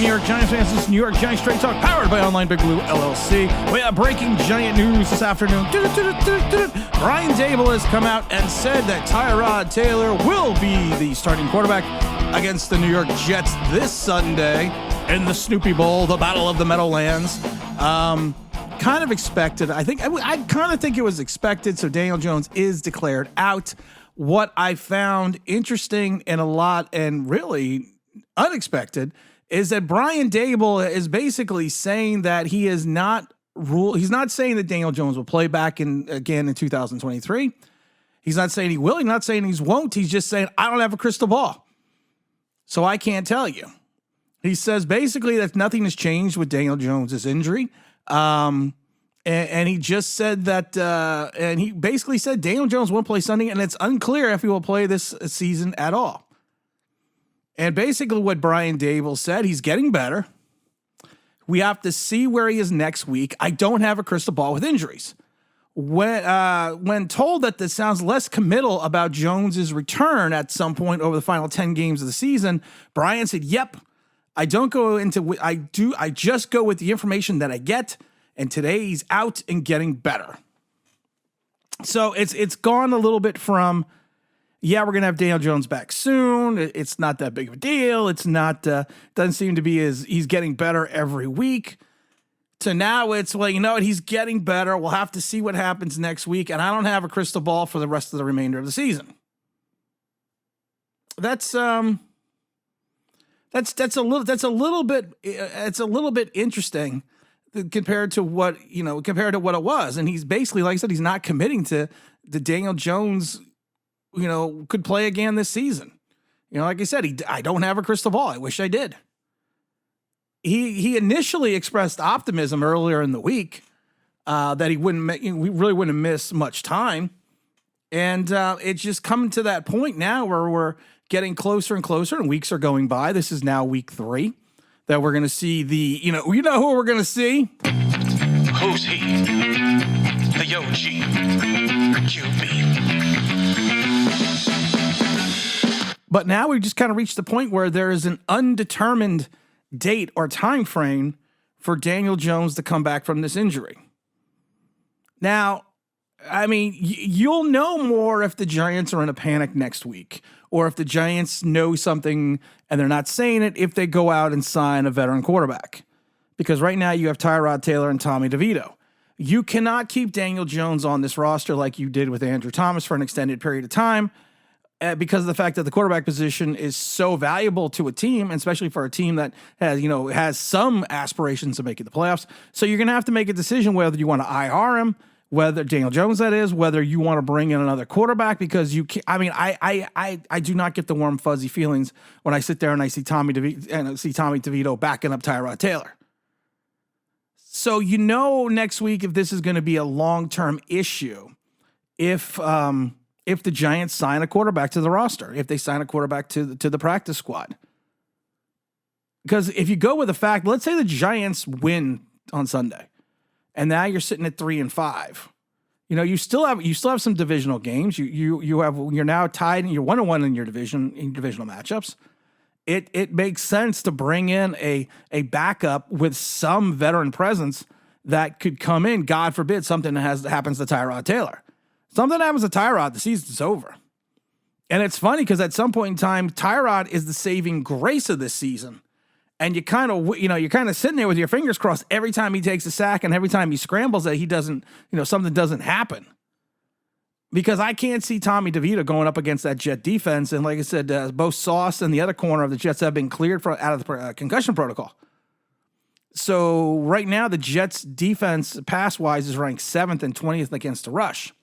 New York Giants fans. This is New York Giants Straight Talk, powered by Online Big Blue LLC. We have breaking Giant news this afternoon. Brian Daboll has come out and said that Tyrod Taylor will be the starting quarterback against the New York Jets this Sunday in the Snoopy Bowl, the Battle of the Meadowlands. Kind of expected. I kind of think it was expected. So Daniel Jones is declared out. What I found interesting and really unexpected is that Brian Daboll is basically saying that he is not he's not saying that Daniel Jones will play back again in 2023. He's not saying he will. He's not saying he won't. He's just saying, I don't have a crystal ball, so I can't tell you. He says basically that nothing has changed with Daniel Jones's injury. And he just said that, and he basically said Daniel Jones won't play Sunday, and it's unclear if he will play this season at all. And basically what Brian Daboll said, he's getting better. We have to see where he is next week. I don't have a crystal ball with injuries. When told that this sounds less committal about Jones's return at some point over the final 10 games of the season, Brian said, yep, I just go with the information that I get. And today he's out and getting better. So it's gone a little bit from, yeah, we're going to have Daniel Jones back soon. It's not that big of a deal. It's not, doesn't seem to be he's getting better every week. To now it's, well, you know what, he's getting better. We'll have to see what happens next week. And I don't have a crystal ball for the rest of the remainder of the season. It's a little bit interesting compared to what it was. And he's basically, like I said, he's not committing to the Daniel Jones, could play again this season. Like I said, I don't have a crystal ball. I wish I did. He initially expressed optimism earlier in the week that we really wouldn't miss much time. And it's just coming to that point now where we're getting closer and closer and weeks are going by. This is now week 3 that we're going to see who we're going to see. Who's he? The OG QB. But now we've just kind of reached the point where there is an undetermined date or time frame for Daniel Jones to come back from this injury. Now, I mean, you'll know more if the Giants are in a panic next week, or if the Giants know something and they're not saying it, if they go out and sign a veteran quarterback. Because right now you have Tyrod Taylor and Tommy DeVito. You cannot keep Daniel Jones on this roster like you did with Andrew Thomas for an extended period of time, because of the fact that the quarterback position is so valuable to a team, and especially for a team that has some aspirations of making the playoffs. So you're going to have to make a decision whether you want to IR him, whether Daniel Jones, that is, whether you want to bring in another quarterback, because you can't. I mean, I do not get the warm fuzzy feelings when I sit there and I see Tommy DeVito backing up Tyrod Taylor. So next week if this is going to be a long-term issue, if the Giants sign a quarterback to the roster, if they sign a quarterback to the practice squad. Because if you go with the fact, let's say the Giants win on Sunday, and now you're sitting at 3-5. You still have some divisional games. You're now tied and you're 1-1 in your divisional matchups. It makes sense to bring in a backup with some veteran presence that could come in. God forbid something happens to Tyrod Taylor. Something happens to Tyrod, the season's over. And it's funny because at some point in time, Tyrod is the saving grace of this season. And you're kind of sitting there with your fingers crossed every time he takes a sack and every time he scrambles that he doesn't, something doesn't happen. Because I can't see Tommy DeVito going up against that Jet defense. And like I said, both Sauce and the other corner of the Jets have been cleared out of the concussion protocol. So right now, the Jets defense pass-wise is ranked 7th and 20th against the rush.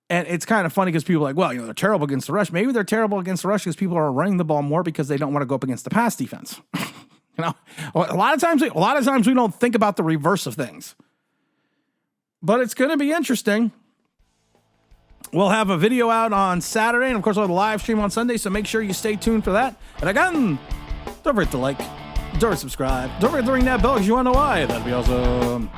And it's kind of funny because people are like, well, they're terrible against the rush. Maybe they're terrible against the rush because people are running the ball more because they don't want to go up against the pass defense. A lot of times we don't think about the reverse of things. But it's going to be interesting. We'll have a video out on Saturday, and of course we'll have a live stream on Sunday, so make sure you stay tuned for that. And again, don't forget to like, don't forget to subscribe, don't forget to ring that bell because you want to know why. That'd be awesome.